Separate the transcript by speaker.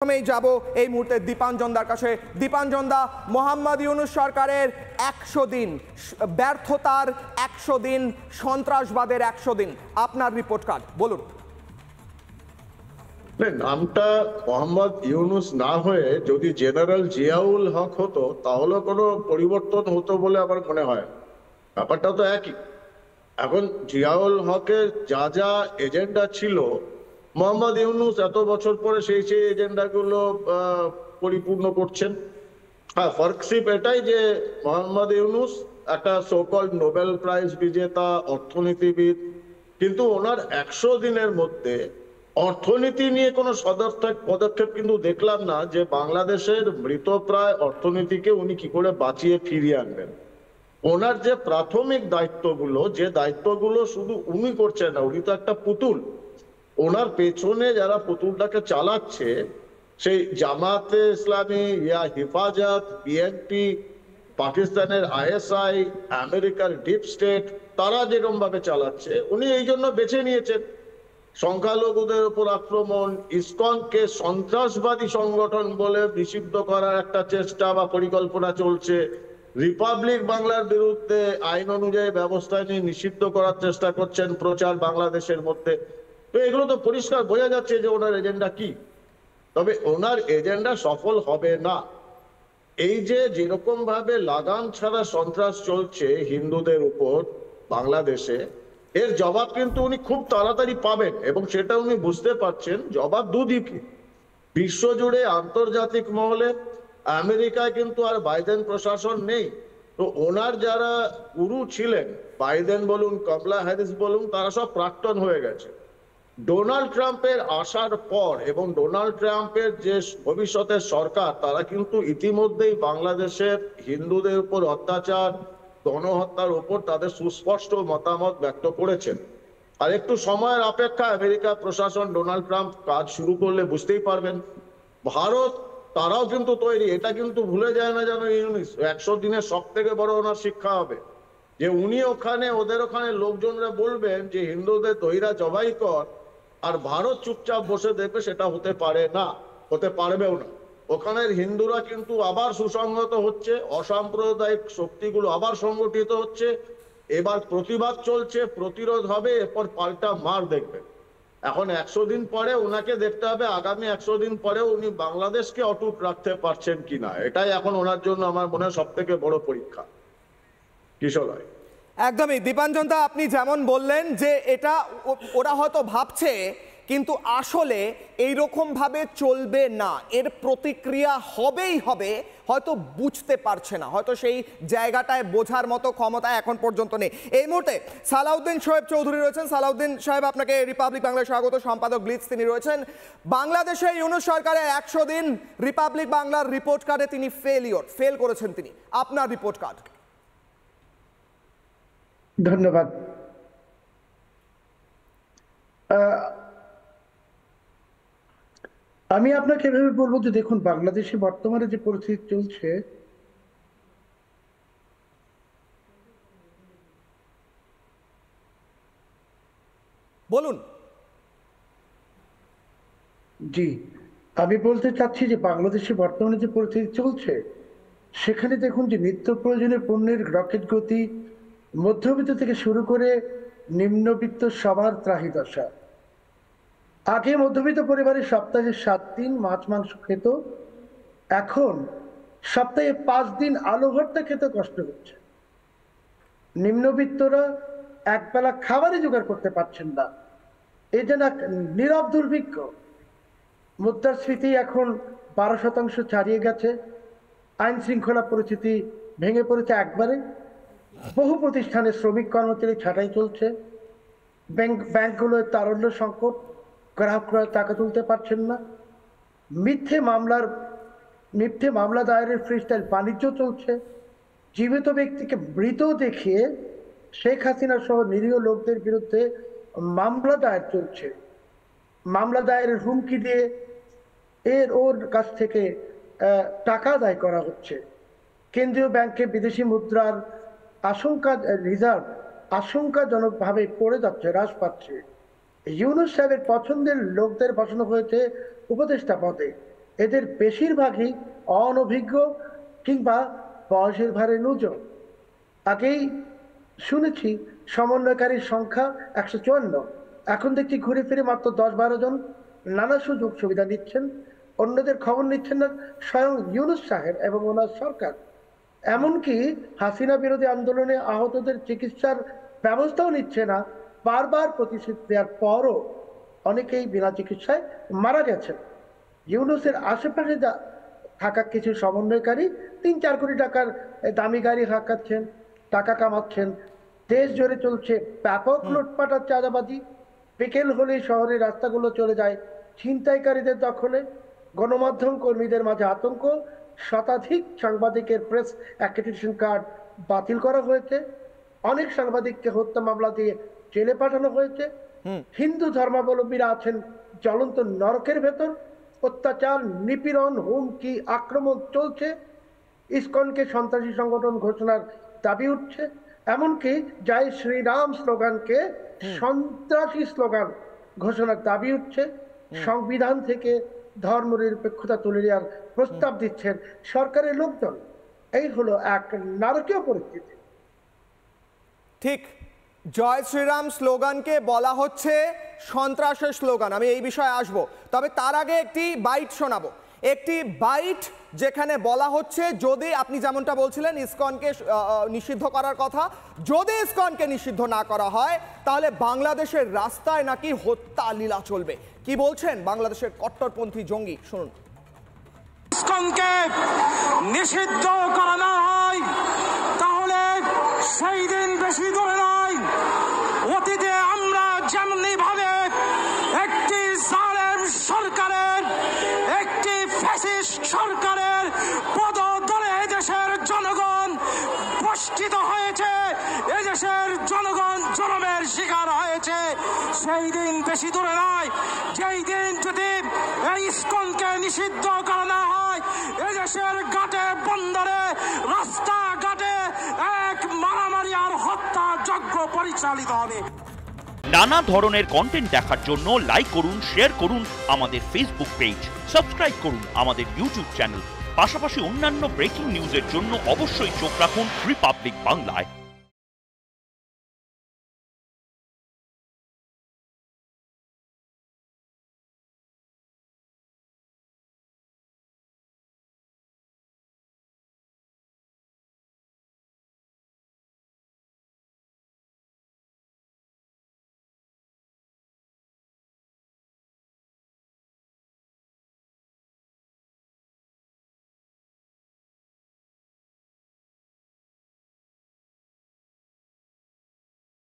Speaker 1: প্রথমেই যাব এই মুহূর্তে দীপাঞ্জন দার কাছে। দীপাঞ্জন দা, মোহাম্মদ ইউনূস সরকারের 100 দিন ব্যর্থতার, 100 দিন সন্ত্রাসবাদের, 100 দিন, আপনার রিপোর্ট কার্ড বলুন।
Speaker 2: নামটা মোহাম্মদ ইউনূস না হয়ে যদি জেনারেল জিয়াউল হক হতো তাহলে কোনো পরিবর্তন হতো বলে আমার মনে হয়। ব্যাপারটা তো একই। এখন জিয়াউল হকের যা যা এজেন্ডা ছিল, মোহাম্মদ ইউনূস এত বছর পরে সেই এজেন্ডাগুলো পরিপূর্ণ করছেন। হ্যাঁ, ফর্কশিপ এটাই যে মোহাম্মদ ইউনূস একটা সোকল নোবেল প্রাইজ বিজেতা অর্থনীতিবিদ, কিন্তু ওনার 100 দিনের মধ্যে অর্থনীতি নিয়ে কোনো সদর্থক পদক্ষেপ কিন্তু দেখলাম না যে বাংলাদেশের মৃতপ্রায় অর্থনীতিকে উনি কি করে বাঁচিয়ে ফিরিয়ে আনবেন। ওনার যে প্রাথমিক দায়িত্বগুলো, যে দায়িত্বগুলো শুধু উনি করছেন না, উনি তো একটা পুতুল। ওনার পেছনে যারা পুতুলটাকে চালাচ্ছে, সেই জামাতে ইসলামী, ইয়া হিফাজত, বিএনপি, পাকিস্তানের আইএসআই, আমেরিকার ডিপ স্টেট, তারা যেরকম ভাবে চালাচ্ছে উনি এই জন্য বেছে নিয়েছেন। সংখ্যালঘুদের উপর আক্রমণ, ইসকনকে সন্ত্রাসবাদী সংগঠন বলে নিষিদ্ধ করার একটা চেষ্টা বা পরিকল্পনা চলছে, রিপাবলিক বাংলার বিরুদ্ধে আইন অনুযায়ী ব্যবস্থা নিয়ে নিষিদ্ধ করার চেষ্টা করছেন প্রচার বাংলাদেশের মধ্যে। তো এগুলো তো পরিষ্কার বোঝা যাচ্ছে যে ওনার এজেন্ডা কি। তবে ওনার এজেন্ডা সফল হবে না। এই যে যেরকম ভাবে লাগাম ছাড়া সন্ত্রাস চলছে হিন্দুদের উপর বাংলাদেশে, এর জবাব কিন্তু উনি খুব তাড়াতাড়ি পাবেন এবং সেটা উনি বুঝতে পারছেন। জবাব দুদিকে, বিশ্বজুড়ে আন্তর্জাতিক মহলে। আমেরিকায় কিন্তু আর বাইডেন প্রশাসন নেই, তো ওনার যারা গুরু ছিলেন, বাইডেন বলুন, কমলা হ্যারিস বলুন, তারা সব প্রাক্তন হয়ে গেছে। ডোনাল্ড ট্রাম্পের আসার পর এবং ডোনাল্ড ট্রাম্পের যে ভবিষ্যতের সরকার, তারা কিন্তু ইতিমধ্যেই বাংলাদেশের হিন্দুদের উপর অত্যাচার, গণহত্যার উপর তাদের সুস্পষ্ট মতামত ব্যক্ত করেছেন। আর একটু সময়ের অপেক্ষা, আমেরিকা প্রশাসন, ডোনাল্ড ট্রাম্প কাজ শুরু করলে বুঝতেই পারবেন। ভারত, তারাও কিন্তু তৈরি। এটা কিন্তু ভুলে যায় না যেন ইউনূস। 100 দিনের সব থেকে বড় ওনার শিক্ষা হবে যে উনি ওখানে, ওদের ওখানে লোকজনরা বলবেন যে হিন্দুদের দইরা জবাই কর, আর ভারত চুপচাপ বসে দেখবে। সেটা হতে পারে না, হতে পারবেও না। ওখানের হিন্দুরা কিন্তু আবার সুসংহত হচ্ছে, অসাম্প্রদায়িক শক্তিগুলো আবার সংগঠিত হচ্ছে। এবার প্রতিবাদ চলছে, প্রতিরোধ হবে, এরপর পাল্টা মার দেখবে। এখন 100 দিন পরে ওনাকে দেখতে হবে আগামী 100 দিন পরে উনি বাংলাদেশকে অটুট রাখতে পারছেন কিনা। এটাই এখন ওনার জন্য আমার মনে হয় সব থেকে বড় পরীক্ষা। কিশোর,
Speaker 1: একদমই। দীপাঞ্জন দা, আপনি যেমন বললেন যে এটা ওরা হয়তো ভাবছে, কিন্তু আসলে এইরকম ভাবে চলবে না, এর প্রতিক্রিয়া হবেই হবে, হয়তো বুঝতে পারছে না, হয়তো সেই জায়গাটায় বোঝার মতো ক্ষমতা এখন পর্যন্ত নেই। এই মুহূর্তে সালাউদ্দিন শোয়েব চৌধুরী রয়েছেন। সালাউদ্দিন সাহেব, আপনাকে রিপাবলিক বাংলায় স্বাগত। সম্পাদক ব্লিটজ তিনি রয়েছেন। বাংলাদেশে ইউনূস সরকারের 100 দিন, রিপাবলিক বাংলার রিপোর্ট কার্ডে তিনি ফেল করেছেন। তিনি, আপনার রিপোর্ট কার্ড।
Speaker 3: ধন্যবাদ। আমি আপনাকে এভাবে বলবো যে দেখুন, বাংলাদেশে বর্তমানে যে পরিস্থিতি চলছে,
Speaker 1: বলুন।
Speaker 3: জি, আমি বলতে চাচ্ছি যে বাংলাদেশে বর্তমানে যে পরিস্থিতি চলছে, সেখানে দেখুন যে নিত্য প্রয়োজনীয় পণ্যের রকেট গতি, মধ্যবিত্ত থেকে শুরু করে নিম্নবিত্ত সবার ত্রাহি দশা। আগে মধ্যবিত্ত পরিবারের সপ্তাহে 7 দিন মাছ মাংস খেত, এখন সপ্তাহে 5 দিন আলু ভর্তা খেতে কষ্ট হচ্ছে। নিম্নবিত্তরা একবেলা খাবারই জোগাড় করতে পারছেন না। এই যেন এক নীরব দুর্ভিক্ষ। মুদ্রাস্ফীতি এখন 12% ছাড়িয়ে গেছে। আইন শৃঙ্খলা পরিস্থিতি ভেঙে পড়েছে একবারে। বহু প্রতিষ্ঠানে শ্রমিক কর্মচারী ছাঁটাই চলছে। ব্যাংকগুলোর তারল্য সংকট, গ্রাহকরা টাকা তুলতে পারছেন না। মিথ্যে মামলা দায়েরের ফ্রিস্টাইল বাণিজ্য চলছে। জীবিত ব্যক্তিকে মৃত দেখিয়ে শেখ হাসিনা সহ নিরীহ লোকদের বিরুদ্ধে মামলা দায়ের চলছে। মামলা দায়েরের হুমকি দিয়ে ওর কাছ থেকে টাকা আদায় করা হচ্ছে। কেন্দ্রীয় ব্যাংকে বিদেশি মুদ্রার রিজার্ভ আশঙ্কাজনকভাবে পড়ে যাচ্ছে, হ্রাস পাচ্ছে। ইউনূস সাহেবের পছন্দের লোকদের বসানো হয়েছে উপদেষ্টা পদে। এদের বেশিরভাগই অনভিজ্ঞ কিংবা বয়সের ভারে নুজো। আগেই শুনেছি সমন্বয়কারীর সংখ্যা 154, এখন দেখছি ঘুরে ফিরে মাত্র 10-12 জন নানা সুযোগ সুবিধা নিচ্ছেন। অন্যদের খবর নিচ্ছেন না স্বয়ং ইউনূস সাহেব এবং ওনার সরকার। এমনকি হাসিনা বিরোধী আন্দোলনে আহতদের চিকিৎসার ব্যবস্থাও নিচ্ছে না। বারবার প্রতিশ্রুতি দেওয়ার পরও অনেকেই বিনা চিকিৎসায় মারা গেছেন। ইউনূসের আশেপাশে থাকা কিছু সমন্বয়কারী 3-4 কোটি টাকার দামি গাড়ি হাঁকাচ্ছেন, টাকা কামাচ্ছেন। দেশ জুড়ে চলছে ব্যাপক লুটপাট আর চাঁদাবাজি। বিকেল হলেই শহরের রাস্তাগুলো চলে যায় ছিনতাইকারীদের দখলে। গণমাধ্যম কর্মীদের মাঝে আতঙ্ক। শতাধিক সাংবাদিকের প্রেস অ্যাক্রেডিটেশন কার্ড বাতিল করা হয়েছে। অনেক সাংবাদিককে হত্যা মামলা দিয়ে জেলে পাঠানো হয়েছে। হিন্দু ধর্মাবলম্বীরা আছেন জ্বলন্ত নরকের ভেতর। অত্যাচার, নিপীড়ন, হুমকি, আক্রমণ চলছে। ইসকনকে সন্ত্রাসী সংগঠন ঘোষণার দাবি উঠছে। এমনকি জয় শ্রীরাম স্লোগানকে সন্ত্রাসী স্লোগান ঘোষণার দাবি উঠছে। সংবিধান থেকে ধর্মনিরপেক্ষতা তুলে নেওয়ার প্রস্তাব দিচ্ছেন সরকারের লোকজন। এই হলো এক নারকীয় পরিস্থিতি।
Speaker 1: ঠিক, জয় শ্রীরাম স্লোগানকে বলা হচ্ছে সন্ত্রাসের স্লোগান। আমি এই বিষয়ে আসব, তবে তার আগে একটি বাইট শোনাবো। একটি বাইট যেখানে বলা হচ্ছে যদি আপনি যেমনটা বলছিলেন ইসকনকে নিষিদ্ধ করার কথা, যদি ইসকনকে নিষিদ্ধ না করা হয় তাহলে বাংলাদেশের রাস্তায় নাকি হত্যা লীলা চলবে। কি বলছেন বাংলাদেশের কট্টরপন্থী জঙ্গি, শুনুন।
Speaker 4: ইসকনকে নিষিদ্ধ করা না হয় তাহলে সেই দিন বেশি দূরে নয়। অতীতে আমরা যেমনি ভাবে একটি জালেম সরকারের, একটি ফ্যাসিস্ট সরকারের পদতলে এদেশের জনগণ বঞ্চিত হয়েছে, এদেশের জনগণ জনমের শিকার হয়েছে, সেই দিন বেশি দূরে নয় যেই দিন যদি এই ইসকনকে নিষিদ্ধ করা না হয় এদেশের ঘাটে বন্দরে রাস্তাঘাটে এক মারামারি আর হত্যা যজ্ঞ পরিচালিত হবে।
Speaker 5: নানা ধরনের কন্টেন্ট দেখার জন্য লাইক করুন, শেয়ার করুন আমাদের ফেসবুক পেজ, সাবস্ক্রাইব করুন আমাদের ইউটিউব চ্যানেল। পাশাপাশি অন্যান্য ব্রেকিং নিউজের জন্য অবশ্যই চোখ রাখুন রিপাবলিক বাংলায়।